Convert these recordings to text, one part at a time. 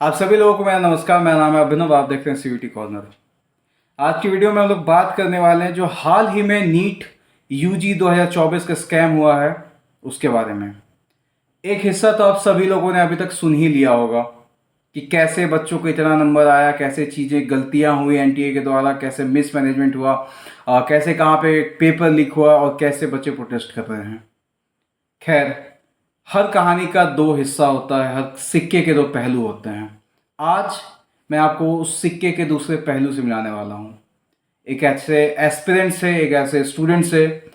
आप सभी लोगों को मेरा नमस्कार। मेरा नाम है अभिनव। आप देख रहे हैं सीयूटी कॉर्नर। आज की वीडियो में हम लोग बात करने वाले हैं जो हाल ही में नीट यूजी 2024 का स्कैम हुआ है उसके बारे में। एक हिस्सा तो आप सभी लोगों ने अभी तक सुन ही लिया होगा कि कैसे बच्चों को इतना नंबर आया, कैसे चीज़ें गलतियां हुई एनटीए के द्वारा, कैसे मिसमैनेजमेंट हुआ, कैसे कहाँ पे पेपर लीक हुआ और कैसे बच्चे प्रोटेस्ट कर रहे हैं। खैर, हर कहानी का दो हिस्सा होता है, हर सिक्के के दो पहलू होते हैं। आज मैं आपको उस सिक्के के दूसरे पहलू से मिलाने वाला हूँ। एक ऐसे एस्पिरेंट से, एक ऐसे स्टूडेंट से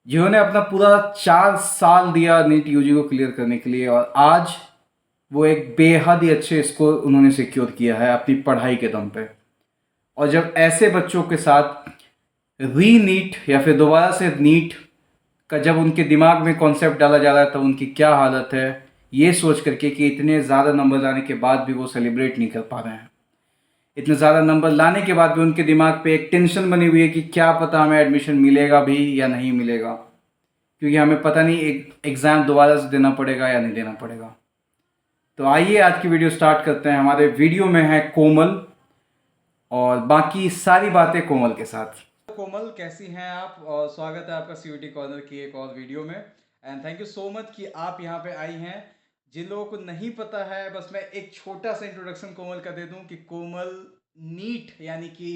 जिन्होंने अपना पूरा 4 साल दिया नीट यूजी को क्लियर करने के लिए, और आज वो एक बेहद ही अच्छे स्कोर उन्होंने सिक्योर किया है अपनी पढ़ाई के दम पे। और जब ऐसे बच्चों के साथ री नीट या फिर दोबारा से नीट का जब उनके दिमाग में कॉन्सेप्ट डाला जा रहा है तो उनकी क्या हालत है, ये सोच करके कि इतने ज़्यादा नंबर लाने के बाद भी वो सेलिब्रेट नहीं कर पा रहे हैं। इतने ज़्यादा नंबर लाने के बाद भी उनके दिमाग पे एक टेंशन बनी हुई है कि क्या पता हमें एडमिशन मिलेगा भी या नहीं मिलेगा, क्योंकि हमें पता नहीं एक एग्ज़ाम दोबारा से देना पड़ेगा या नहीं देना पड़ेगा। तो आइए आज की वीडियो स्टार्ट करते हैं। हमारे वीडियो में है कोमल, और बाकी सारी बातें कोमल के साथ। कोमल, कैसी हैं आप? और स्वागत है आपका सीयूटी कॉर्नर की एक और वीडियो में। And thank you so much कि आप यहाँ पे आई हैं। जिन लोगों को नहीं पता है, बस मैं एक छोटा सा इंट्रोडक्शन कोमल का दे दूं कि कोमल नीट यानी कि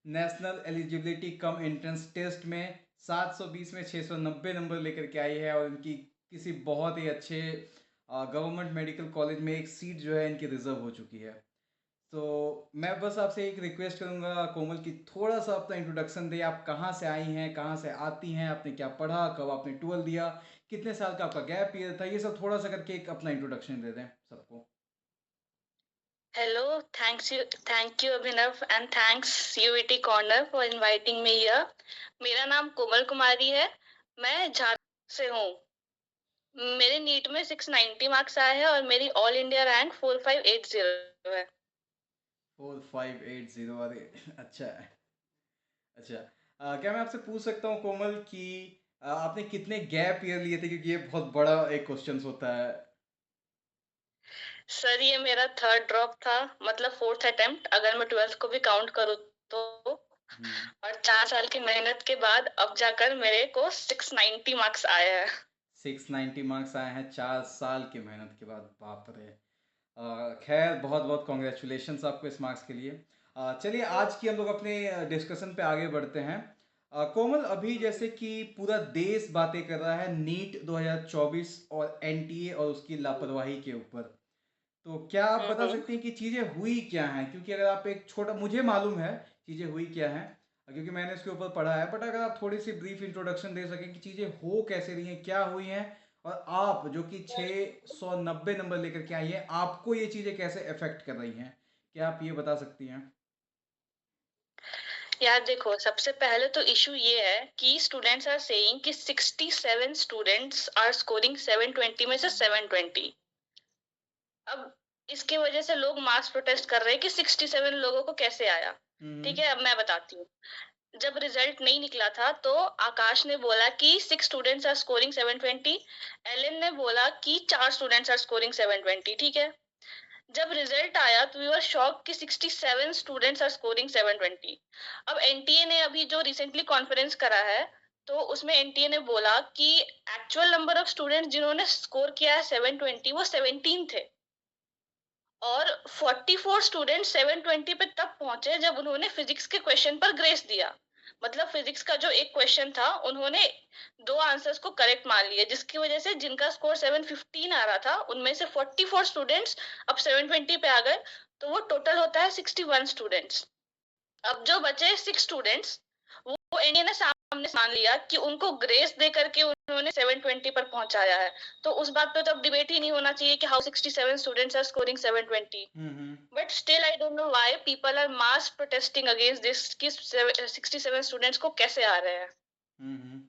national eligibility cum entrance test में 720 में 690 नंबर लेकर के आई है, और इनकी किसी बहुत ही अच्छे गवर्नमेंट मेडिकल कॉलेज में एक सीट जो है इनकी रिजर्व हो चुकी है। तो मैं बस आपसे एक रिक्वेस्ट करूंगा कोमल कि थोड़ा सा अपना इंट्रोडक्शन दे। आप कहाँ से आई हैं, कहाँ से आती हैं, आपने क्या पढ़ा, कब आपने 12 दिया, कितने साल का आपका गैप ईयर था, ये सब थोड़ा सा करके एक अपना इंट्रोडक्शन दे दें सबको। Hello, thank you Abhinav and thanks CUET Corner for inviting me here. मेरा नाम कोमल कुमारी है। मैं झारखंड से हूँ। मेरे नीट में 690 मार्क्स आए हैं और मेरी ऑल इंडिया रैंक 4580 है। 4580, अरे अच्छा है। अच्छा, क्या मैं आपसे पूछ सकता हूँ कोमल कि आपने कितने गैप ईयर लिए थे, क्योंकि ये बहुत बड़ा एक क्वेश्चन होता है। सर ये मेरा थर्ड ड्रॉप था, मतलब फोर्थ अटेम्प्ट अगर मैं 12th को भी काउंट करूँ तो। हम्म। और 4 साल की मेहनत के बाद अब जाकर मेरे को 690 मार्क्स आए हैं। 690 मार्क्स आए हैं 4 साल की मेहनत के बाद, बाप रे। खैर, बहुत बहुत कॉन्ग्रेचुलेशंस आपको इस मार्क्स के लिए। चलिए, आज की हम लोग अपने डिस्कशन पे आगे बढ़ते हैं। कोमल, अभी जैसे कि पूरा देश बातें कर रहा है नीट 2024 और एनटीए और उसकी लापरवाही के ऊपर, तो क्या आप बता हम्म। सकते हैं कि चीज़ें हुई क्या हैं? क्योंकि अगर आप एक छोटा, मुझे मालूम है चीज़ें हुई क्या हैं क्योंकि मैंने इसके ऊपर पढ़ा है, बट अगर आप थोड़ी सी ब्रीफ इंट्रोडक्शन दे सकें कि चीज़ें हो कैसे रही हैं, क्या हुई हैं, और आप जो कि 690 नंबर लेकर के आई हैं, आपको ये चीज़ें कैसे अफेक्ट कर रही हैं, क्या आप ये बता सकती हैं? यार देखो, सबसे पहले तो इशू ये है कि स्टूडेंट्स आर सेइंग कि 67 स्टूडेंट्स आर स्कोरिंग 720 में से 720। अब इसकी वजह से लोग मास प्रोटेस्ट कर रहे हैं कि 67 लोगों को कैसे आया। ठीक हम्म। है, अब मैं बताती हूँ। जब रिजल्ट नहीं निकला था तो आकाश ने बोला कि 6 स्टूडेंट्स आर स्कोरिंग 720। एलन ने बोला कि 4 स्टूडेंट्स आर स्कोरिंग 720। ठीक है। जब रिजल्ट आया तो वी वर शॉक कि 67 स्टूडेंट्स आर स्कोरिंग 720। अब एनटीए ने अभी जो रिसेंटली कॉन्फ्रेंस करा है, तो उसमें एनटीए ने बोला कि एक्चुअल नंबर ऑफ स्टूडेंट्स जिन्होंने स्कोर किया है 720 वो 17 थे। और 44 स्टूडेंट 720 पे तब पहुंचे जब उन्होंने फिजिक्स के क्वेश्चन पर ग्रेस दिया। मतलब फिजिक्स का जो एक क्वेश्चन था उन्होंने 2 आंसर्स को करेक्ट मान लिया, जिसकी वजह से जिनका स्कोर 715 आ रहा था उनमें से 44 स्टूडेंट्स अब 720 पे आ गए। तो वो टोटल होता है 61 स्टूडेंट्स। अब जो बचे 6 स्टूडेंट्स, वो एनडीए ने सामने मान लिया कि उनको ग्रेस दे करके उन्होंने 720 पर पहुंचाया है। तो उस बात पे तो अब डिबेट ही नहीं होना चाहिए कि how 67 students are scoring 720। Hmm. But still I don't know why people are mass protesting against this कि 67 स्टूडेंट्स को कैसे आ रहे हैं। हम्म।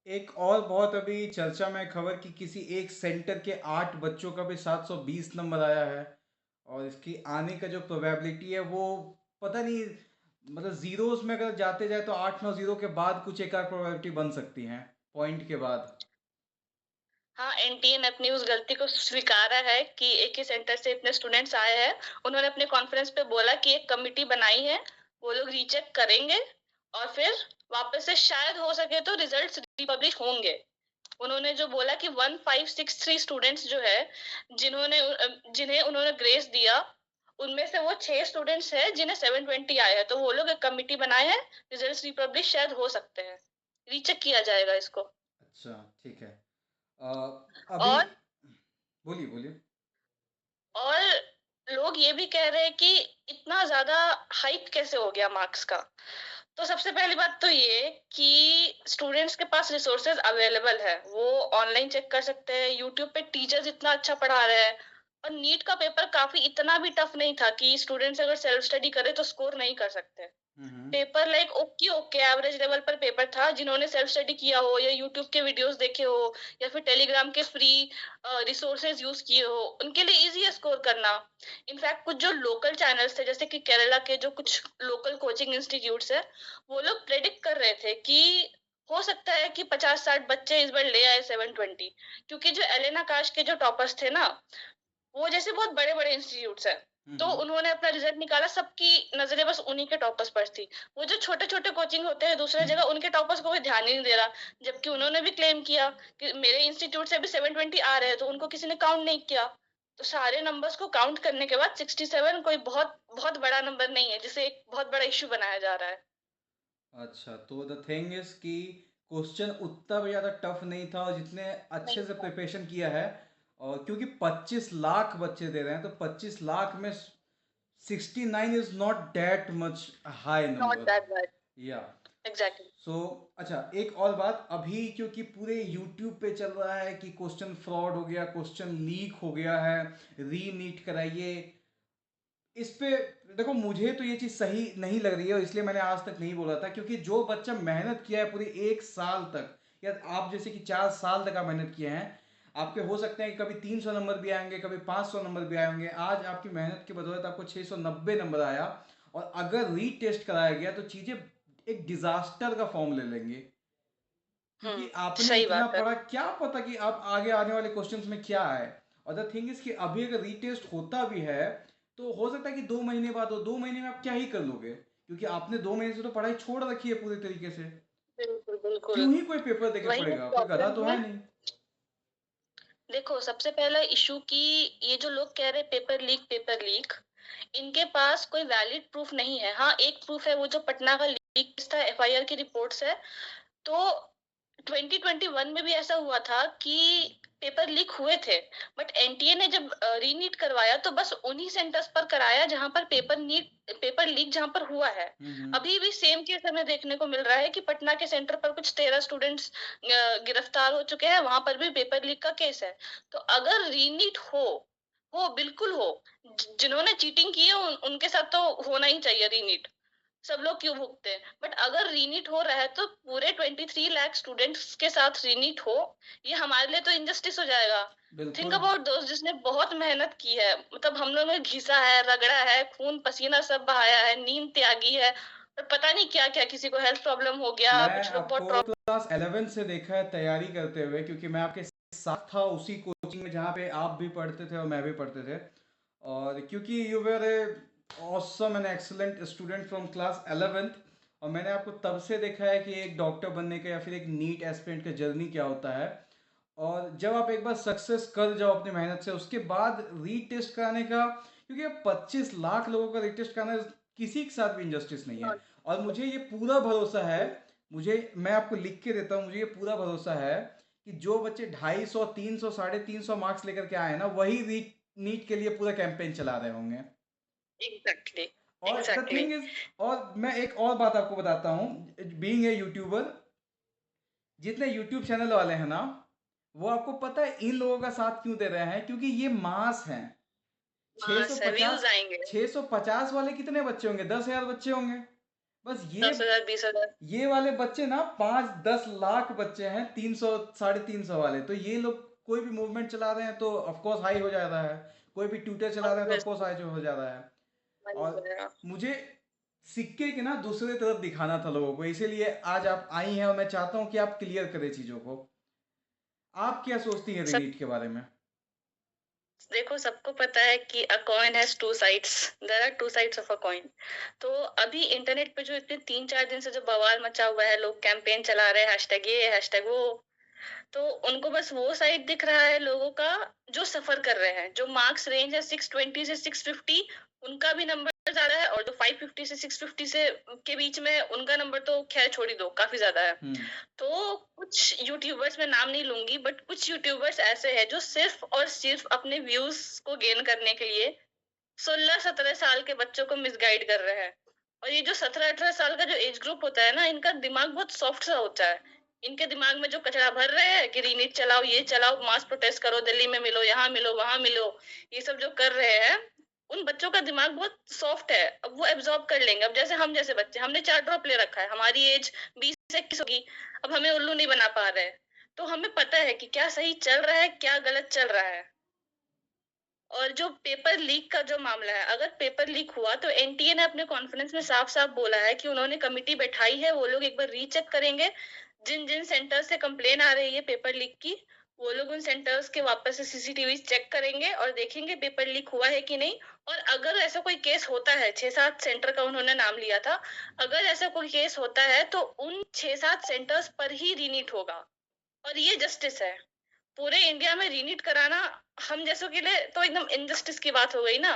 एक और बहुत अभी चर्चा में खबर कि किसी एक सेंटर के 8 बच्चों का भी 720 नंबर आया है, और इसकी आने का जो प्रोबेबिलिटी है वो पता नहीं, मतलब जीरोस में अगर जाते जाए तो 8 9 जीरो के बाद कुछ एक आध प्रोबेबिलिटी बन सकती हैं, पॉइंट के बाद। हाँ, एनटीए ने अपनी उस गलती को स्वीकारा है कि एक ही सेंटर से इतने स्टूडेंट्स आए हैं। उन्होंने अपने कॉन्फ्रेंस पे बोला कि एक कमिटी बनाई है, वो लोग रीचेक करेंगे और फिर वापस से शायद हो सके तो रिजल्ट्स रिपब्लिश होंगे। उन्होंने जो बोला कि 1563 स्टूडेंट्स जो है जिन्हें उन्होंने ग्रेस दिया, उनमें से वो 6 स्टूडेंट्स हैं जिन्हें 720 आए हैं, तो वो लोग एक कमिटी बनाए हैं, रिजल्ट्स रिपब्लिश शायद हो सकते हैं, रीचेक किया जाएगा इसको। अच्छा, ठीक है। अभी और बोलिए बोलिए। और लोग ये भी कह रहे हैं कि इतना ज्यादा हाइप कैसे हो गया मार्क्स का। तो सबसे पहली बात तो ये कि स्टूडेंट्स के पास रिसोर्सेज अवेलेबल है, वो ऑनलाइन चेक कर सकते हैं, यूट्यूब पे टीचर्स इतना अच्छा पढ़ा रहे हैं। और नीट का पेपर काफी इतना भी टफ नहीं था कि स्टूडेंट्स अगर सेल्फ स्टडी करे तो स्कोर नहीं कर सकते। Hmm. Paper like okay okay average level पर पेपर था। जिन्होंने सेल्फ स्टडी किया हो या यूट्यूब के वीडियोस देखे हो या फिर टेलीग्राम के फ्री रिसोर्सेज यूज किए हो, उनके लिए इजी है स्कोर करना। इनफैक्ट कुछ जो लोकल चैनल्स थे, जैसे कि केरला के जो कुछ लोकल कोचिंग इंस्टीट्यूट्स है, वो लोग प्रेडिक्ट कर रहे थे कि हो सकता है कि 50-60 बच्चे इस बार ले आए 720, क्योंकि जो एलेना आकाश के जो टॉपर्स थे ना, वो जैसे बहुत बड़े बड़े इंस्टीट्यूट्स है, तो हम्म। उन्होंने अपना रिजल्ट निकाला, सबकी नजरें बस उन्हीं के टॉपर्स पर थी। वो जो छोटे छोटे कोचिंग होते हैं दूसरे जगह, उनके टॉपर्स को कोई ध्यान ही नहीं दे रहा। जबकि उन्होंने भी क्लेम किया कि मेरे इंस्टीट्यूट से भी 720 आ रहे हैं, तो उनको किसी ने काउंट नहीं किया। तो सारे नंबर्स को काउंट करने के बाद 67 कोई बहुत बहुत बड़ा नंबर नहीं है जिसे एक बहुत बड़ा इश्यू बनाया जा रहा है। अच्छा, तो द थिंग इज कि क्वेश्चन उतना भी ज़्यादा टफ नहीं था, और जितने अच्छे नहीं से था। प्रिपरेशन किया है, और क्योंकि 25 लाख बच्चे दे रहे हैं, तो 25 लाख में 69 is not that much high not number. That bad. या एग्जैक्टली। सो अच्छा, एक और बात, अभी क्योंकि पूरे यूट्यूब पे चल रहा है कि क्वेश्चन फ्रॉड हो गया, क्वेश्चन लीक हो गया है, री नीट कराइए, इस पे देखो, मुझे तो ये चीज़ सही नहीं लग रही है, और इसलिए मैंने आज तक नहीं बोला था। क्योंकि जो बच्चा मेहनत किया है पूरी 1 साल तक, या आप जैसे कि 4 साल तक आप मेहनत किए हैं, आपके हो सकते हैं कि कभी 300 नंबर भी आएंगे, कभी 500 नंबर भी आएंगे। आज आपकी मेहनत की बदौलत आपको 690 नंबर आया, और अगर रीटेस्ट कराया गया तो चीज़ें एक डिजास्टर का फॉर्म ले लेंगे। क्योंकि आपने सही इतना बात है। पढ़ा, क्या पता कि आप आगे आने वाले क्वेश्चंस में क्या है। और द थिंग इज कि अभी अगर रीटेस्ट होता भी है, तो हो सकता है कि 2 महीने बाद हो। 2 महीने में आप क्या ही कर लोगे, क्योंकि आपने 2 महीने से तो पढ़ाई छोड़ रखी है पूरी तरीके से। बिल्कुल बिल्कुल। क्यों ही कोई पेपर देके वही पढ़ेगा, कोई गधा प्रॉब्लम तो है है। नहीं। देखो, सबसे पहला इशू कि ये जो लोग कह रहे पेपर लीक, इनके पास कोई वैलिड प्रूफ नहीं है। हाँ, एक प्रूफ है, वो जो पटना का लीक था, एफआईआर की रिपोर्ट्स है। तो 2021 में भी ऐसा हुआ था कि पेपर लीक हुए थे, बट एनटीए ने जब रीनीट करवाया तो बस उन्हीं सेंटर्स पर कराया जहां पर पेपर लीक जहां पर हुआ है। हम्म। अभी भी सेम केस हमें देखने को मिल रहा है कि पटना के सेंटर पर कुछ 13 स्टूडेंट्स गिरफ्तार हो चुके हैं, वहां पर भी पेपर लीक का केस है। तो अगर रीनीट हो बिल्कुल हो, जिन्होंने चीटिंग की है उनके साथ तो होना ही चाहिए रीनीट, सब लोग क्यों भुगते हैं। बट अगर रीनीट हो रहा है तो पूरे 23 लाख स्टूडेंट्स के साथ रीनीट हो, ये हमारे लिए तो इनजस्टिस हो जाएगा। थिंक बिल्कुल। अबाउट दोस्त जिसने बहुत मेहनत की है, मतलब हम लोग ने घिसा है, रगड़ा है, खून पसीना सब बहाया है, नींद त्यागी है, और पता नहीं क्या क्या, किसी को हेल्थ प्रॉब्लम हो गया, मैं कुछ लोग बहुत आपको क्लास 11 से देखा है तैयारी करते हुए, क्योंकि मैं आपके साथ था उसी कोचिंग में जहाँ पे आप भी पढ़ते थे और मैं भी पढ़ते थे। और क्योंकि you were a awesome and excellent student from class 11th, और मैंने आपको तब से देखा है कि एक डॉक्टर बनने का या फिर एक नीट एस्पिरेंट का जर्नी क्या होता है। और जब आप एक बार सक्सेस कर जाओ अपनी मेहनत से, उसके बाद रीटेस्ट कराने का, क्योंकि अब 25 लाख लोगों का रीटेस्ट कराना किसी के साथ भी इंजस्टिस नहीं है। और मुझे ये पूरा भरोसा है, मुझे, मैं आपको लिख के देता हूँ, मुझे ये पूरा भरोसा है कि जो बच्चे 250, 300, 350 मार्क्स लेकर के आए ना, वही रीट नीट के लिए पूरा कैंपेन चला रहे होंगे। एग्जैक्टली। और द एग्जैक्टली। थिंग इज, और मैं एक और बात आपको बताता हूँ, बीइंग ए यूट्यूबर, जितने यूट्यूब चैनल वाले हैं ना, वो आपको पता है इन लोगों का साथ क्यों दे रहे हैं? क्योंकि ये मास हैं। बस है, 650, व्यूज आएंगे। 650 वाले कितने बच्चे होंगे? 10,000 बच्चे होंगे बस। 10,000 20,000। ये वाले बच्चे ना 5-10 लाख बच्चे हैं, 300 350 वाले। तो ये लोग कोई भी मूवमेंट चला रहे हैं तो ऑफकोर्स हाई हो जा रहा है, कोई भी ट्विटर चला रहे हैं तो ऑफकोर्स ऑब्वियसली। हाई हो जा रहा है। वही और होगा। मुझे सिक्के के ना दूसरे तरफ दिखाना था लोगों को, इसीलिए आज आप आई हैं, और मैं चाहता हूं कि आप क्लियर करें चीज़ों को। आप क्या सोचती हैं सब रीनीट के बारे में? देखो, सबको पता है कि a coin has two sides, there are two sides of a coin. तो अभी इंटरनेट पे जो इतने 3-4 दिन से जो बवाल मचा हुआ है, लोग कैंपेन चला रहे हैं, हैशटैग ये, हैशटैग वो, तो उनको बस वो साइड दिख रहा है लोगों का जो सफर कर रहे हैं। जो मार्क्स रेंज है 620 से 650, उनका भी नंबर ज्यादा है, और जो 550 से 650 से के बीच में, उनका नंबर तो खैर छोड़ ही दो, काफी ज्यादा है। तो कुछ यूट्यूबर्स, मैं नाम नहीं लूंगी, बट कुछ यूट्यूबर्स ऐसे हैं जो सिर्फ और सिर्फ अपने व्यूज को गेन करने के लिए 16-17 साल के बच्चों को मिसगाइड कर रहे हैं। और ये जो 17-18 साल का जो एज ग्रुप होता है ना, इनका दिमाग बहुत सॉफ्ट सा होता है। इनके दिमाग में जो कचरा भर रहे हैं कि रीनीट चलाओ, ये चलाओ, मास प्रोटेस्ट करो, दिल्ली में मिलो, यहाँ मिलो, वहां मिलो, ये सब जो कर रहे हैं, उन बच्चों का दिमाग बहुत सॉफ्ट है। अब वो एब्जॉर्ब कर लेंगे। अब जैसे हम जैसे बच्चे, हमने 4 ड्रॉप ले रखा है, हमारी एज 20 से 21 होगी, अब हमें उल्लू नहीं बना पा रहे हैं। तो हमें पता है कि क्या सही चल रहा है, क्या गलत चल रहा है। और जो पेपर लीक का जो मामला है, अगर पेपर लीक हुआ तो एनटीए ने अपने कॉन्फ्रेंस में साफ साफ बोला है कि उन्होंने कमिटी बैठाई है, वो लोग एक बार रीचेक करेंगे। जिन जिन सेंटर से कंप्लेन आ रही है पेपर लीक की, वो लोग उन सेंटर्स के वापस से सीसीटीवी चेक करेंगे और देखेंगे पेपर लीक हुआ है कि नहीं। और अगर ऐसा कोई केस होता है, 6-7 सेंटर का उन्होंने नाम लिया था, अगर ऐसा कोई केस होता है तो उन 6-7 सेंटर्स पर ही रीनीट होगा। और ये जस्टिस है। पूरे इंडिया में रीनीट कराना हम जैसों के लिए तो एकदम इनजस्टिस की बात हो गई ना।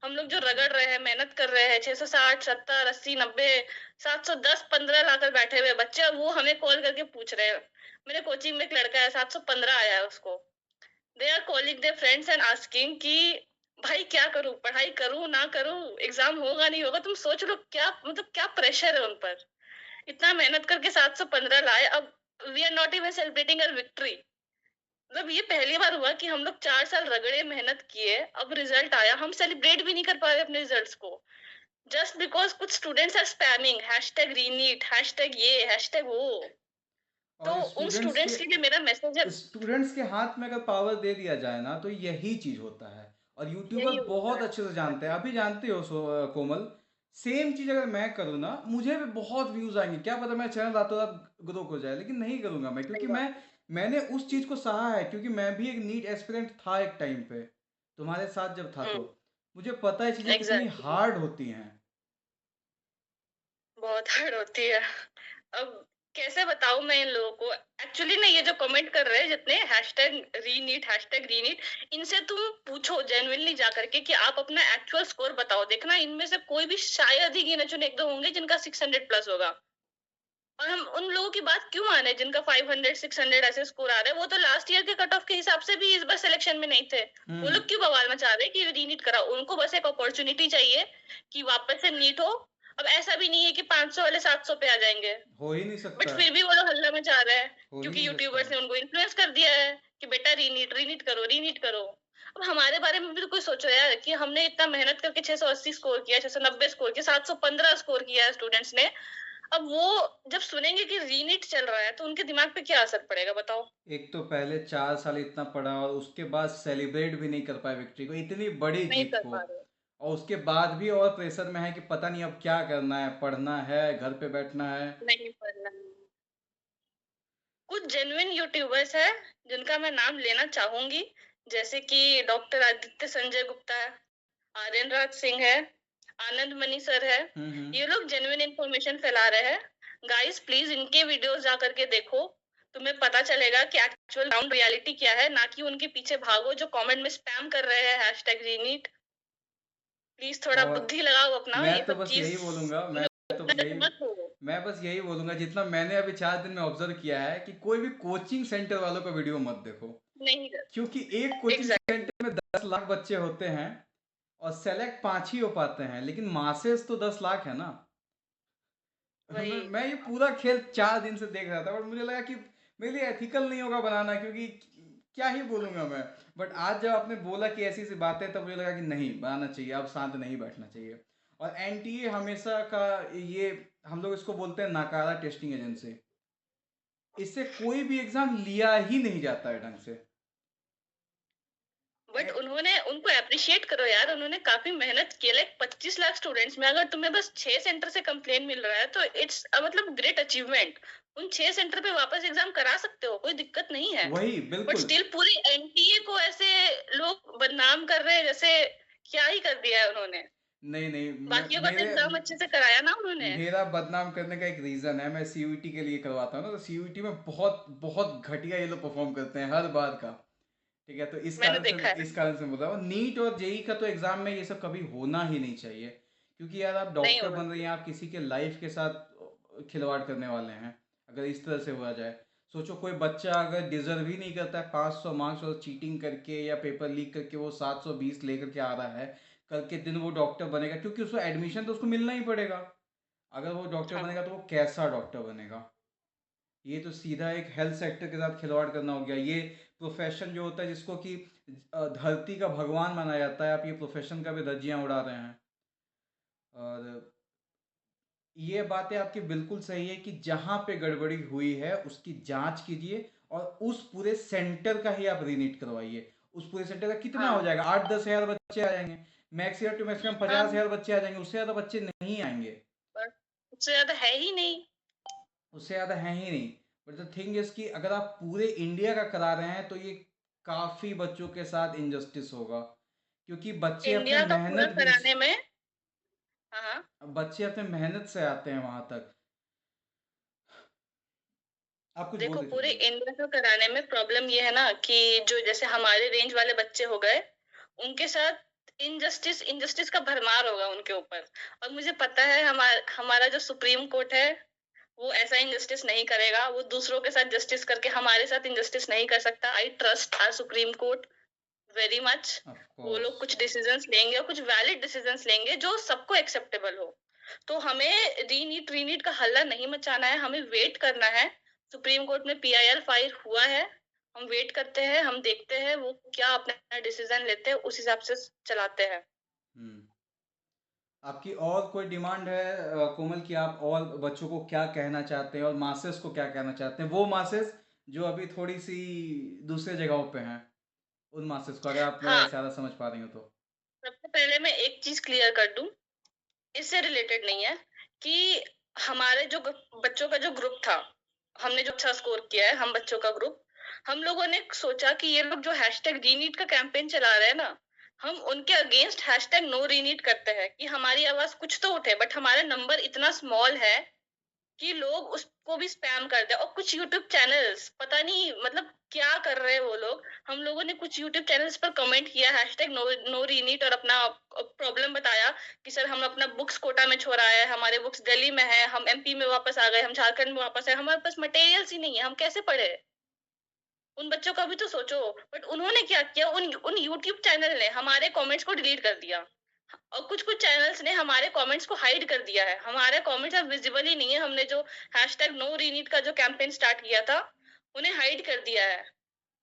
हम लोग जो रगड़ रहे हैं, मेहनत कर रहे हैं, 660, 70, 80, 90, 710, 15 लाकर बैठे हुए बच्चे, अब वो हमें कॉल करके पूछ रहे हैं। मेरे कोचिंग में एक लड़का है, 715 आया है उसको। They are calling their friends and asking कि भाई क्या करूं, पढ़ाई करूं ना करूं, एग्जाम होगा नहीं होगा। तुम सोच लो क्या, मतलब क्या प्रेशर है उन पर। इतना मेहनत करके 715 लाए, अब we are not even celebrating a victory. मतलब ये पहली बार हुआ कि हम लोग 4 साल रगड़े, मेहनत किए, अब रिजल्ट आया, हम सेलिब्रेट भी नहीं कर पा रहे अपने रिजल्ट्स को, जस्ट बिकॉज कुछ students are spamming hashtag ReNEET, hashtag ये, हैशटैग वो। तो और उन स्टूडेंट्स के लिए मेरा मैसेज है, स्टूडेंट्स के हाथ में अगर पावर दे दिया जाए ना तो यही चीज होता है। और यूट्यूबर यही होता बहुत है। अच्छे से जानते हैं। अभी जानते हो कोमल, सेम चीज अगर मैं करूँ ना, मुझे भी बहुत व्यूज आएंगे, क्या पता मेरा चैनल रातों रात ग्रो हो जाए, लेकिन नहीं करूंगा मैं, क्योंकि सही बात। मैंने उस चीज को सहा है, क्योंकि मैं भी एक नीट एस्पिरेंट था एक टाइम पे, तुम्हारे साथ जब था, तो मुझे पता है चीजें कितनी एग्जैक्टली। हार्ड होती हैं। बहुत हार्ड होती है। अब कैसे बताऊं मैं इन लोगों को। एक्चुअली ना, ये जो कमेंट कर रहे हैं जितने, हैशटैग रीनीट, इनसे तुम पूछो जेन्युइनली जा करके कि आप अपना एक्चुअल स्कोर बताओ। देखना इनमें से कोई भी शायद ही गिने चुने 1-2 होंगे जिनका 600 प्लस होगा। और हम उन लोगों की बात क्यों माने जिनका 500 600 ऐसे स्कोर आ रहे हैं। वो तो लास्ट ईयर के कट ऑफ के हिसाब से भी इस बार सिलेक्शन में नहीं थे। वो हम्म। लोग क्यों बवाल मचा रहे हैं कि रीनीट कराओ। उनको बस एक अपॉर्चुनिटी चाहिए कि वापस से नीट हो। अब ऐसा भी नहीं है कि 500 वाले 700 पे आ जाएंगे, हो ही नहीं बट सकता है। फिर भी वो लोग हल्ला मचा रहे हैं हो ही क्योंकि नहीं सकता यूट्यूबर्स है। ने उनको इन्फ्लुएंस कर दिया है कि बेटा रीनीट रीनीट करो, रीनीट करो। अब हमारे बारे में भी तो कोई सोचो यार कि हमने इतना मेहनत करके 680 स्कोर किया, 690 स्कोर किया, 715 स्कोर किया है स्टूडेंट्स ने। अब वो जब सुनेंगे कि रीनीट चल रहा है तो उनके दिमाग पे क्या असर पड़ेगा बताओ। एक तो पहले 4 साल इतना पढ़ा और उसके बाद सेलिब्रेट भी नहीं कर पाए विक्ट्री को, इतनी बड़ी नहीं जीत कर को। पा रहे। और उसके बाद भी और प्रेशर में है कि पता नहीं अब क्या करना है, पढ़ना है, घर पे बैठना है। नहीं पढ़ना। कुछ जेन्युइन यूट्यूबर्स है जिनका मैं नाम लेना चाहूंगी, जैसे कि डॉक्टर आदित्य संजय गुप्ता है, आर्यन राज सिंह है, आनंद मनी सर है। हम्म। ये लोग जेन्युइन इंफॉर्मेशन फैला रहे हैं। गाइस प्लीज इनके वीडियोस जा करके देखो, तुम्हें पता चलेगा कि एक्चुअल ग्राउंड रियलिटी क्या है, ना कि उनके पीछे भागो जो कमेंट में स्पैम कर रहे हैं हैशटैग रीनीट। प्लीज थोड़ा और बुद्धि लगाओ अपना, मैं ये तो सब बस चीज यही बोलूंगा, तो बस यही मत हो। मैं बस यही बोलूंगा, जितना मैंने अभी 4 दिन में ऑब्जर्व किया है, कि कोई भी कोचिंग सेंटर वालों का वीडियो मत देखो। नहीं कर। क्योंकि एक कोचिंग एग्जैक्टली। सेंटर में 10 लाख बच्चे होते हैं और सेलेक्ट 5 ही हो पाते हैं, लेकिन मासेस तो 10 लाख है ना। वही। मैं ये पूरा खेल 4 दिन से देख रहा था, बट मुझे लगा कि मेरे लिए एथिकल नहीं होगा बनाना, क्योंकि क्या ही बोलूंगा मैं। बट आज जब आपने बोला कि ऐसी ऐसी बातें, तब मुझे लगा कि नहीं, बनाना चाहिए, अब शांत नहीं बैठना चाहिए। और एनटीए हमेशा का ये, हम लोग इसको बोलते हैं नाकारा टेस्टिंग एजेंसी। इससे कोई भी एग्जाम लिया ही नहीं जाता है ढंग से। बट ए- उन्होंने उनको अप्रिशिएट करो यार, उन्होंने काफी मेहनत की। लाइक 25 लाख स्टूडेंट्स में अगर तुम्हें बस 6 सेंटर से कंप्लेन मिल रहा है तो इट्स मतलब ग्रेट अचीवमेंट। उन 6 सेंटर पे वापस एग्जाम करा सकते हो, कोई दिक्कत नहीं है। वही बट बिल्कुल। स्टिल पूरी एनटीए को ऐसे लोग बदनाम कर रहे हैं जैसे क्या ही कर दिया है उन्होंने। नहीं नहीं, बाकियों का तो मेरे एग्जाम अच्छे से कराया ना उन्होंने। मेरा बदनाम करने का एक रीजन है, मैं सीयूईटी के लिए करवाता हूँ ना, तो सीयूईटी में बहुत बहुत घटिया ये लोग परफॉर्म करते हैं हर बार का। ठीक है, तो मैंने देखा है। इस कारण से बोल रहा हूँ, नीट और जेई का तो एग्जाम में ये सब कभी होना ही नहीं चाहिए। क्योंकि यार आप नहीं डॉक्टर होना बन रही हैं, चाहिए। आप किसी के लाइफ के साथ खिलवाड़ करने वाले हैं अगर इस तरह से हुआ जाए। सोचो कोई बच्चा अगर डिजर्व ही नहीं करता है 500 मार्क्स और चीटिंग करके या पेपर लीक करके वो 720 लेकर के आ रहा है, कल के दिन वो डॉक्टर बनेगा, क्योंकि उसको एडमिशन तो उसको मिलना ही पड़ेगा। अगर वो डॉक्टर हाँ। बनेगा तो वो कैसा डॉक्टर बनेगा? ये तो सीधा एक हेल्थ सेक्टर के साथ खिलवाड़ करना हो गया। ये प्रोफेशन जो होता है जिसको कि धरती का भगवान माना जाता है, आप ये प्रोफेशन का भी धज्जियां उड़ा रहे हैं। और ये बातें आपकी बिल्कुल सही है कि जहां पे गड़बड़ी हुई है उसकी जांच कीजिए और उस पूरे सेंटर का ही आप रीनीट करवाइए। उस पूरे सेंटर का कितना हो हाँ। जाएगा? 8-10 हज़ार बच्चे आ जाएंगे, मैक्सिमम टू मैक्सिमम हाँ। 50 हज़ार बच्चे आ जाएंगे, उससे ज़्यादा बच्चे नहीं आएंगे। बस उससे ज्यादा है ही नहीं। उससे ज़्यादा है ही नहीं। बट द थिंग इज कि अगर आप पूरे इंडिया का करा रहे हैं तो ये काफ़ी बच्चों के साथ इनजस्टिस होगा, क्योंकि इंडिया का पूरा कराने में। हाँ हाँ। बच्चे अपने मेहनत से आते हैं वहां तक। आप कुछ बोल देखो रहे थे, पूरे बोलिए। इंडिया का कराने में प्रॉब्लम ये है ना कि जो जैसे हमारे रेंज वाले बच्चे हो गए, उनके साथ इनजस्टिस इनजस्टिस का भरमार होगा उनके ऊपर। और मुझे पता है हमारा जो सुप्रीम कोर्ट है वो ऐसा इनजस्टिस नहीं करेगा, वो दूसरों के साथ जस्टिस करके हमारे साथ इनजस्टिस नहीं कर सकता। I trust our Supreme Court very much. Of वो कोर्स। लोग कुछ डिसीजंस लेंगे और कुछ वैलिड डिसीजंस लेंगे जो सबको एक्सेप्टेबल हो। तो हमें रीनीट रीनीट का हल्ला नहीं मचाना है, हमें वेट करना है। सुप्रीम कोर्ट में पीआईएल फाइल हुआ है, हम वेट करते हैं, हम देखते हैं वो क्या अपना डिसीजन लेते हैं, उस हिसाब से चलाते हैं। हम्म। आपकी और कोई डिमांड है कोमल, कि आप और बच्चों को क्या कहना चाहते हैं और मासेस को क्या कहना चाहते हैं, वो मासेस जो अभी थोड़ी सी दूसरे जगहों पे हैं, उन मासेस को, अगर आप मेरा हाँ। इशारा समझ पा रही हो तो। सबसे पहले मैं एक चीज क्लियर कर दूं, इससे रिलेटेड नहीं है, कि हमारे जो बच्चों का जो ग्रुप था, हमने जो अच्छा स्कोर किया है, हम बच्चों का ग्रुप, हम लोगों ने सोचा कि ये लोग जो हैशटैग रीनीट का कैंपेन चला रहे हैं ना, हम उनके अगेंस्ट हैशटैग नो रीनीट करते हैं कि हमारी आवाज कुछ तो उठे। बट हमारा नंबर इतना स्मॉल है कि लोग उसको भी स्पैम कर दे। और कुछ यूट्यूब चैनल्स पता नहीं मतलब क्या कर रहे हैं वो लोग। हम लोगों ने कुछ यूट्यूब चैनल्स पर कमेंट किया हैशटैग नो रीनीट और अपना प्रॉब्लम बताया कि सर हम अपना बुक्स कोटा में छोड़ा है, हमारे बुक्स दिल्ली में है, हम एमपी में वापस आ गए, हम झारखंड में वापस है, हमारे पास मटेरियल्स ही नहीं है, हम कैसे पढ़े। उन बच्चों का भी तो सोचो। बट उन्होंने क्या किया, उन उन यूट्यूब चैनल ने हमारे कमेंट्स को डिलीट कर दिया। और कुछ कुछ चैनल्स ने हमारे कमेंट्स को हाइड कर दिया है, हमारे कमेंट्स अब विजिबल ही नहीं है। हमने जो हैशटैग नो रीनीट का जो कैंपेन स्टार्ट किया था, उन्हें हाइड कर दिया है।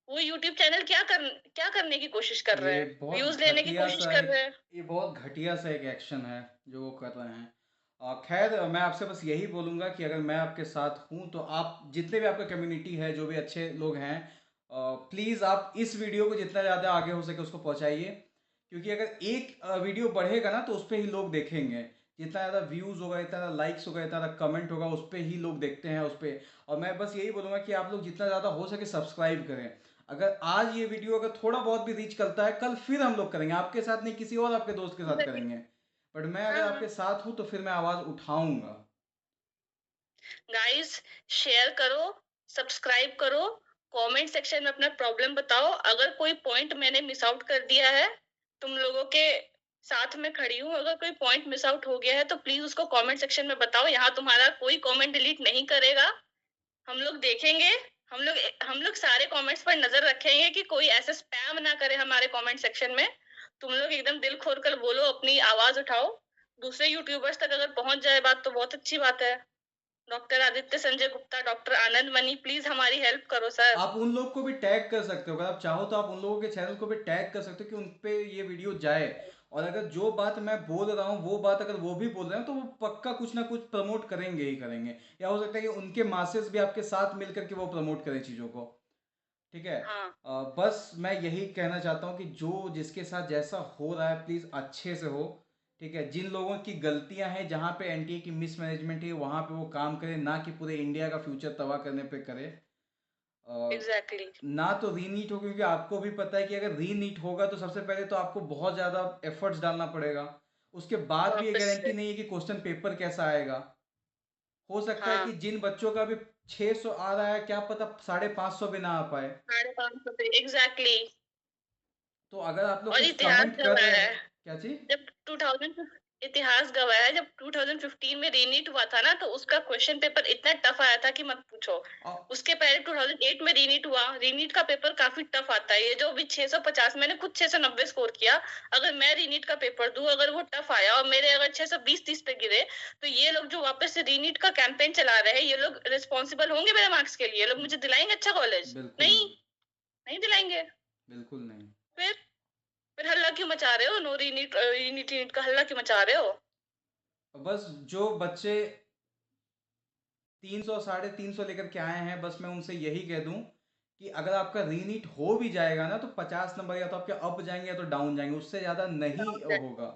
वो यूट्यूब चैनल क्या करने की कोशिश कर रहे ये हैं, बहुत व्यूज लेने की घटिया कोशिश सा कर एक रहे हैं। ये बहुत घटिया सा एक एक्शन है जो वो कर रहे हैं। खैर, मैं आपसे बस यही बोलूँगा कि अगर मैं आपके साथ हूँ तो आप जितने भी आपका कम्युनिटी है, जो भी अच्छे लोग हैं, प्लीज़ आप इस वीडियो को जितना ज़्यादा आगे हो सके उसको पहुँचाइए। क्योंकि अगर एक वीडियो बढ़ेगा ना तो उस पर ही लोग देखेंगे। जितना ज़्यादा व्यूज़ होगा, इतना ज़्यादा लाइक्स होगा, इतना ज़्यादा कमेंट होगा, उस पर ही लोग देखते हैं उस पर। और मैं बस यही बोलूँगा कि आप लोग जितना ज़्यादा हो सके सब्सक्राइब करें। अगर आज ये वीडियो अगर थोड़ा बहुत भी रीच करता है, कल फिर हम लोग करेंगे, आपके साथ नहीं, किसी और आपके दोस्त के साथ करेंगे। बट मैं अगर हाँ आपके साथ हूँ तो फिर मैं आवाज़ उठाऊंगा। गाइस, शेयर करो, सब्सक्राइब करो, कमेंट सेक्शन में अपना प्रॉब्लम बताओ। अगर कोई पॉइंट मैंने मिस आउट कर दिया है, तुम लोगों के साथ में खड़ी हूँ, अगर कोई पॉइंट मिस आउट हो गया है तो प्लीज उसको कमेंट सेक्शन में बताओ। यहाँ तुम्हारा कोई कमेंट डिलीट नहीं करेगा, हम लोग देखेंगे। हम लोग सारे कमेंट्स पर नजर रखेंगे कि कोई ऐसे स्पैम ना करे हमारे कमेंट सेक्शन में। तुम लोग एकदम दिल खोल कर बोलो, अपनी आवाज उठाओ। दूसरे यूट्यूबर्स तक अगर पहुंच जाए बात तो बहुत अच्छी बात है। Doctor Aditya Sanjay Gupta, doctor Anand money, please हमारी हेल्प करो सर। आप उन लोग को भी टैग कर सकते हो, अगर आप चाहो तो आप उन लोगों के चैनल को भी टैग कर सकते हो कि उन पे ये वीडियो जाए। और अगर जो बात मैं बोल रहा हूँ वो बात अगर वो भी बोल रहे हैं तो वो पक्का कुछ ना कुछ प्रमोट करेंगे ही करेंगे। या हो सकता है कि उनके मासेस भी आपके साथ मिल करके वो प्रमोट करें चीज़ों को। ठीक है। हाँ बस मैं यही कहना चाहता हूँ कि जो जिसके साथ जैसा हो रहा है प्लीज़ अच्छे से हो। ठीक है, जिन लोगों की गलतियां हैं, जहाँ पे एनटीए की मिसमैनेजमेंट है, वहाँ पे वो काम करे, ना कि पूरे इंडिया का फ्यूचर तबाह करने पे करे। अ, एग्जैक्टली। ना तो रीनीट हो, क्योंकि आपको भी पता है कि अगर रीनीट होगा तो सबसे पहले तो आपको बहुत ज़्यादा एफर्ट्स डालना पड़ेगा। उसके बाद भी ये वापस गारंटी से। नहीं है कि क्वेश्चन पेपर कैसा आएगा। हो सकता है कि हाँ जिन बच्चों का भी 600 आ रहा है, क्या पता 550 भी ना आ पाए। 550 पे एग्जैक्टली। तो अगर आप लोग और कुछ इतिहास कमेंट कर गवाह रहे है, हैं। क्या चीज? जब 2000 इतिहास गवाह है, जब 2015 में रीनीट हुआ था ना, तो उसका क्वेश्चन पेपर इतना टफ आया था कि मत पूछो। और उसके पहले 2008 में रीनीट हुआ, रीनीट का पेपर काफी टफ आता है। ये जो अभी 650, मैंने खुद 690 स्कोर किया। अगर मैं रीनीट का पेपर दूं, अगर वो टफ आया और मेरे अगर 620-30 पे गिरे, तो ये लोग जो वापस से रीनीट का कैंपेन चला रहे हैं, ये लोग रिस्पॉन्सिबल होंगे मेरे मार्क्स के लिए? ये लोग मुझे दिलाएंगे अच्छा कॉलेज? बिल्कुल नहीं, नहीं। नहीं दिलाएंगे। बिल्कुल नहीं। फिर फिर हल्ला क्यों मचा रहे हो? नो रीनीट, रीनीट रीनीट का हल्ला क्यों मचा रहे हो? बस जो बच्चे 300 350 लेकर के आए हैं, बस मैं उनसे यही कह दूं कि अगर आपका रीनीट हो भी जाएगा ना, तो 50 नंबर या तो आपके अप जाएंगे या तो डाउन जाएंगे, उससे ज़्यादा नहीं होगा।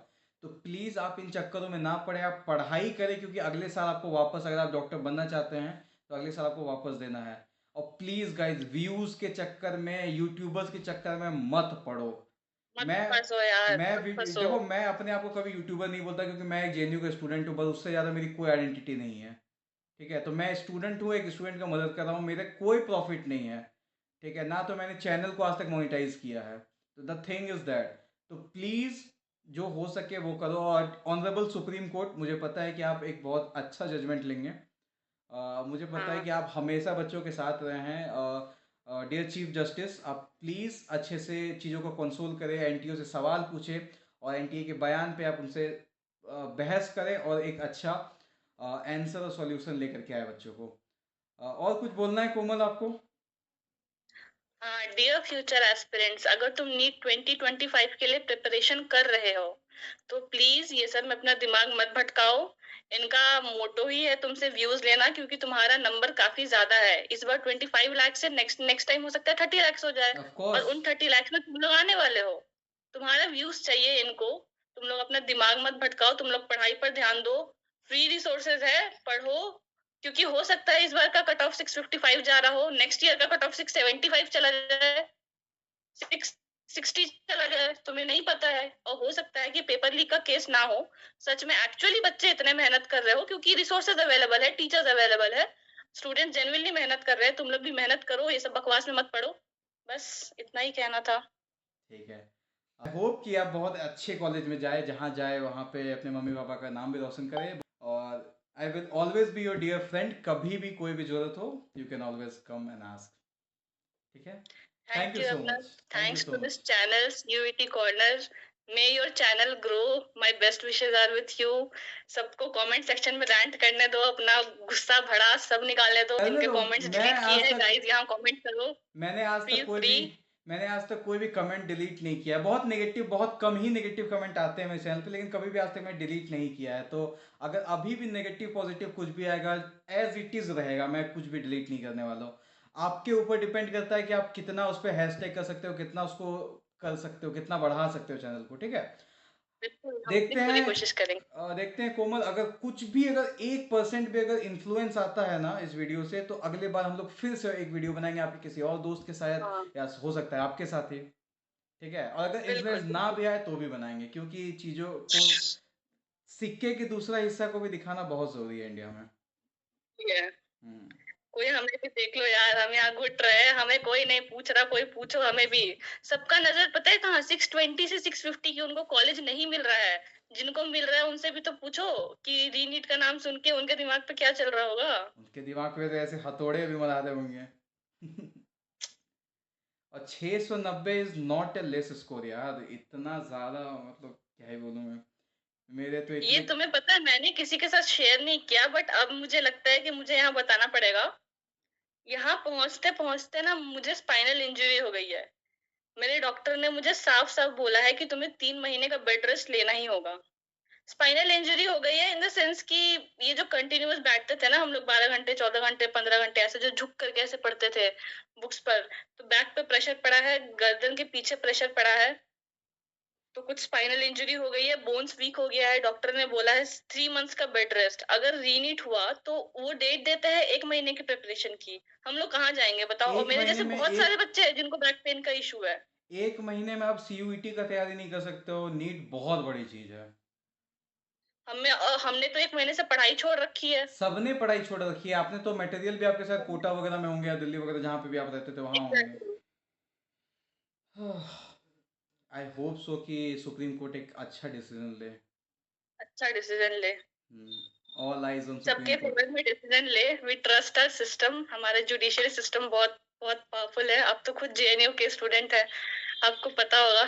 तो प्लीज़ आप इन चक्करों में ना पड़े, आप पढ़ाई करें, क्योंकि अगले साल आपको वापस, अगर आप डॉक्टर बनना चाहते हैं तो अगले साल आपको वापस देना है। और प्लीज़ गाइज, व्यूज़ के चक्कर में, यूट्यूबर्स के चक्कर में मत पड़ो। मत मैं फंसो यार, मैं मत वीडियो फंसो। देखो, मैं अपने आप को कभी यूट्यूबर नहीं बोलता, क्योंकि मैं एक जेएनयू का स्टूडेंट हूँ, बस उससे ज़्यादा मेरी कोई आइडेंटिटी नहीं है। ठीक है, तो मैं स्टूडेंट हूँ, एक स्टूडेंट का मदद कर रहा हूँ, मेरे कोई प्रॉफिट नहीं है। ठीक है ना, तो मैंने चैनल को आज तक मोनेटाइज किया है। तो द थिंग इज दैट, तो प्लीज़ जो हो सके वो करो। और ऑनरेबल सुप्रीम कोर्ट, मुझे पता है कि आप एक बहुत अच्छा जजमेंट लेंगे। मुझे पता है हाँ कि आप हमेशा बच्चों के साथ रहे हैं। डियर चीफ जस्टिस, आप प्लीज़ अच्छे से चीज़ों को कंसोल करें, एनटीओ से सवाल पूछें, और एनटीए के बयान पे आप उनसे बहस करें, और एक अच्छा आंसर और सॉल्यूशन लेकर के आए बच्चों को। और कुछ बोलना है कोमल आपको? हाँ, डियर फ्यूचर एस्पिरेंट्स, अगर तुम नीट 2025 के लिए प्रिपरेशन कर रहे हो, तो प्लीज ये सब में अपना दिमाग मत भटकाओ। इनका मोटो ही है तुमसे व्यूज लेना, क्योंकि तुम्हारा नंबर काफी ज्यादा है। इस बार 25 लाख से नेक्स्ट नेक्स्ट टाइम हो सकता है 30 लाख हो जाए। ऑफ और कोर्स। उन 30 लाख में तुम लोग आने वाले हो। तुम्हारा व्यूज चाहिए इनको। तुम लोग अपना दिमाग मत भटकाओ, तुम लोग पढ़ाई पर ध्यान दो। फ्री रिसोर्सेज है, पढ़ो। क्योंकि हो सकता है इस बार का कट ऑफ 655 जा रहा हो, नेक्स्ट ईयर का कट ऑफ 675 चला जाए, 660 चला जाए, तुम्हें नहीं पता है। और हो सकता है कि पेपर लीक का केस ना हो, सच में एक्चुअली बच्चे इतने मेहनत कर रहे हो, क्योंकि रिसोर्सेज अवेलेबल है, टीचर्स अवेलेबल है, स्टूडेंट जेन्युइनली मेहनत कर रहे हैं। तुम लोग भी मेहनत करो, ये सब बकवास में मत पड़ो। बस इतना ही कहना था। ठीक है। आई होप कि आप बहुत अच्छे कॉलेज में जाए, जहाँ जाए वहाँ पे अपने मम्मी पापा का नाम भी रोशन करें। और I will always be your dear friend, कभी भी कोई भी जरूरत हो, you can always come and ask. ठीक है। Thank thank you you so Abhinav. Much. Thank you thanks so to this much. Channel UET corner. May your channel grow. My best wishes are with you. सबको comment section में rant करने दो, अपना गुस्सा भड़ास सब निकालने दो। करने जिनके दो। कमेंट्स मैं डिलीट किए आज हैं, तक गाइस यहाँ कमेंट करो। मैंने आज तक फील कोई भी फ्री। मैंने आज तक कोई भी कमेंट डिलीट नहीं किया है। बहुत नेगेटिव, बहुत कम ही नेगेटिव कमेंट आते हैं मेरे चैनल पे, लेकिन कभी भी आज तक मैं डिलीट नहीं किया है। तो अगर अभी भी नेगेटिव पॉजिटिव कुछ भी आएगा, एज इट इज़ रहेगा, मैं कुछ भी डिलीट नहीं करने वाला हूँ। आपके ऊपर डिपेंड करता है कि आप कितना उस पर हैशटैग कर सकते हो, कितना उसको कर सकते हो, कितना बढ़ा सकते हो चैनल को। ठीक है। बिल्कुल, हम अपनी देखते पूरी हैं। कोशिश करेंगे। देखते हैं कोमल, अगर कुछ भी, अगर 1% भी अगर इन्फ्लुएंस आता है ना इस वीडियो से, तो अगले बार हम लोग फिर से एक वीडियो बनाएंगे आपके किसी और दोस्त के साथ, हाँ या हो सकता है आपके साथ ही। ठीक है। और अगर बिल्कुल इन्फ्लुएंस ना बिल्कुल। भी आए तो भी बनाएंगे, क्योंकि चीज़ों को, सिक्के की दूसरा हिस्सा को भी दिखाना बहुत जरूरी है इंडिया में। ठीक है। हम्म। कोई हमें भी देख लो यार, हम यहाँ घुट रहे हैं, हमें कोई नहीं पूछ रहा, कोई पूछो हमें भी। सबका नजर पता है कहाँ, 620 से 650 की, उनको कॉलेज नहीं मिल रहा है। जिनको मिल रहा है उनसे भी तो पूछो कि रीनीट का नाम सुन के उनके दिमाग पे क्या चल रहा होगा। उनके दिमाग पे तो ऐसे हथौड़े भी मरा दे होंगे। और 690 is not a less score यार, इतना ज़्यादा, मतलब क्या ही बोलूँ मैं। मेरे तो ये इतने। तुम्हें पता है, मैंने किसी के साथ शेयर नहीं किया, बट अब मुझे लगता है कि मुझे यहाँ बताना पड़ेगा। यहाँ पहुंचते पहुंचते ना मुझे स्पाइनल इंजरी हो गई है। मेरे डॉक्टर ने मुझे साफ साफ बोला है कि तुम्हें 3 महीने का बेड रेस्ट लेना ही होगा। स्पाइनल इंजरी हो गई है इन द सेंस कि ये जो कंटिन्यूअस बैठते थे ना हम लोग 12 घंटे 14 घंटे 15 घंटे ऐसे जो झुक करके ऐसे पढ़ते थे बुक्स पर, तो बैक पे प्रेशर पड़ा है, गर्दन के पीछे प्रेशर पड़ा है, तो कुछ स्पाइनल इंजरी हो गई है, बोन्स वीक हो गया है। डॉक्टर ने बोला है 3 मंथ्स का बेड रेस्ट। अगर रीनीट हुआ तो वो डेट देते हैं 1 महीने की प्रिपरेशन की। हम लोग कहाँ जाएंगे बताओ? और एक मेरे महीने जैसे में बहुत सारे बच्चे हैं जिनको बैक पेन का इशू है। एक महीने में आप सीयूईटी का तैयारी नहीं कर सकते हो। नीट बहुत बड़ी चीज है। हमने तो 1 महीने से पढ़ाई छोड़ रखी है। सबने पढ़ाई छोड़ रखी है। आपने तो मटेरियल भी आपके साथ कोटा वगैरह में होंगे या दिल्ली वगैरह जहाँ पे भी आप रहते थे वहाँ होंगे। Exactly. आई होप सो कि सुप्रीम कोर्ट एक अच्छा डिसीजन ले। अच्छा डिसीजन ले, ऑल आइज ऑन सुप्रीम सबके कोर्ट। फेवर में डिसीजन ले। We trust our system. हमारा जुडिशियरी सिस्टम बहुत बहुत पावरफुल है। आप तो खुद जेएनयू के स्टूडेंट है, आपको पता होगा।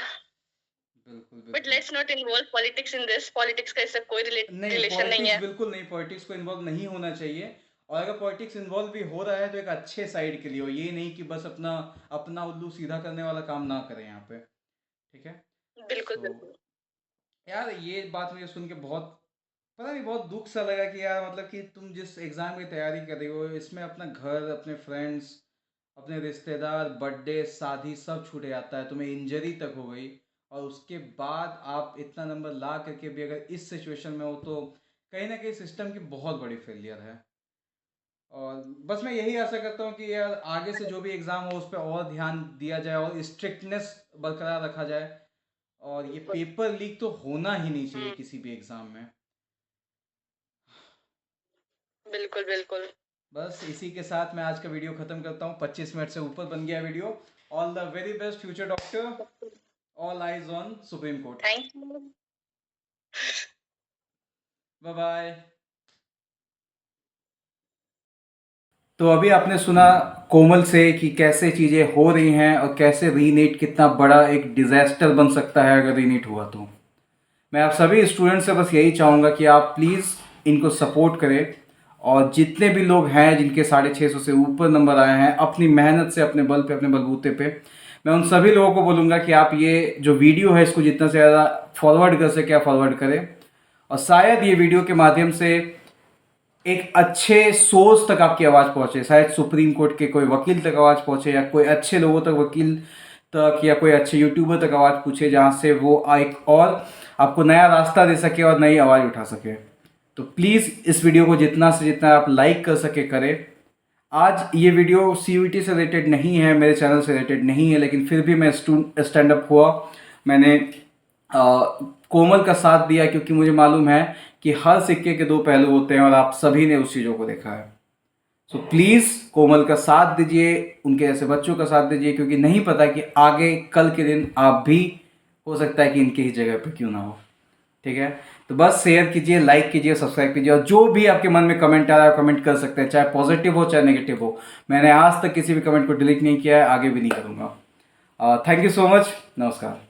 बिल्कुल बट बिल्कुल। Let's not involve politics in this. Politics का इससे कोई नहीं, रिलेशन नहीं पॉलिटिक्स है। बिल्कुल नहीं। पॉलिटिक्स को इन्वॉल्व नहीं होना चाहिए। और अगर पॉलिटिक्स इन्वॉल्व भी हो रहा है तो एक अच्छे साइड के लिए हो, ये नहीं कि बस अपना अपना उल्लू सीधा करने वाला काम ना करें यहाँ पे। ठीक है। बिल्कुल सो बिल्कुल। यार ये बात मुझे सुन के बहुत, पता नहीं, बहुत दुख सा लगा कि यार मतलब कि तुम जिस एग्ज़ाम की तैयारी कर रही हो इसमें अपना घर, अपने फ्रेंड्स, अपने रिश्तेदार, बर्थडे, शादी सब छूट जाता है, तुम्हें इंजरी तक हो गई, और उसके बाद आप इतना नंबर ला करके भी अगर इस सिचुएशन में हो तो कहीं ना कहीं सिस्टम की बहुत बड़ी फेलियर है। और बस मैं यही आशा करता हूँ कि यार आगे से जो भी एग्ज़ाम हो उस पर और ध्यान दिया जाए और स्ट्रिक्टनेस बरकरार रखा जाए। और ये बिल्कुल। पेपर लीक तो होना ही नहीं चाहिए हम्म, किसी भी एग्ज़ाम में। बिल्कुल बिल्कुल। बस इसी के साथ मैं आज का वीडियो ख़त्म करता हूँ। 25 मिनट से ऊपर बन गया video. All the very best future doctor. All eyes on Supreme Court. Thank you. Bye bye. तो अभी आपने सुना कोमल से कि कैसे चीज़ें हो रही हैं और कैसे रीनीट कितना बड़ा एक डिज़ास्टर बन सकता है अगर रीनीट हुआ तो। मैं आप सभी स्टूडेंट से बस यही चाहूँगा कि आप प्लीज़ इनको सपोर्ट करें। और जितने भी लोग हैं जिनके 650 से ऊपर नंबर आए हैं अपनी मेहनत से, अपने बल पे, अपने बलबूते पे, मैं उन सभी लोगों को बोलूँगा कि आप ये जो वीडियो है इसको जितना से ज़्यादा फॉरवर्ड कर सके आप फॉरवर्ड करें। और शायद ये वीडियो के माध्यम से एक अच्छे सोर्स तक आपकी आवाज़ पहुंचे। शायद सुप्रीम कोर्ट के कोई वकील तक आवाज़ पहुंचे, या कोई अच्छे लोगों तक, वकील तक, या कोई अच्छे यूट्यूबर तक आवाज़ पूछे, जहां से वो एक और आपको नया रास्ता दे सके और नई आवाज़ उठा सके। तो प्लीज़ इस वीडियो को जितना से जितना आप लाइक कर सके करें। आज ये वीडियो सीयूईटी से रिलेटेड नहीं है, मेरे चैनल से रिलेटेड नहीं है, लेकिन फिर भी मैं स्टैंड अप हुआ। मैंने कोमल का साथ दिया क्योंकि मुझे मालूम है कि हर सिक्के के दो पहलू होते हैं और आप सभी ने उस चीज़ों को देखा है। सो प्लीज़ कोमल का साथ दीजिए, उनके ऐसे बच्चों का साथ दीजिए, क्योंकि नहीं पता कि आगे कल के दिन आप भी हो सकता है कि इनकी ही जगह पे क्यों ना हो। ठीक है। तो बस शेयर कीजिए, लाइक कीजिए, सब्सक्राइब कीजिए, और जो भी आपके मन में कमेंट आ रहा है कमेंट कर सकते हैं, चाहे पॉजिटिव हो चाहे नेगेटिव हो। मैंने आज तक किसी भी कमेंट को डिलीट नहीं किया है, आगे भी नहीं करूँगा। Thank you so much. नमस्कार।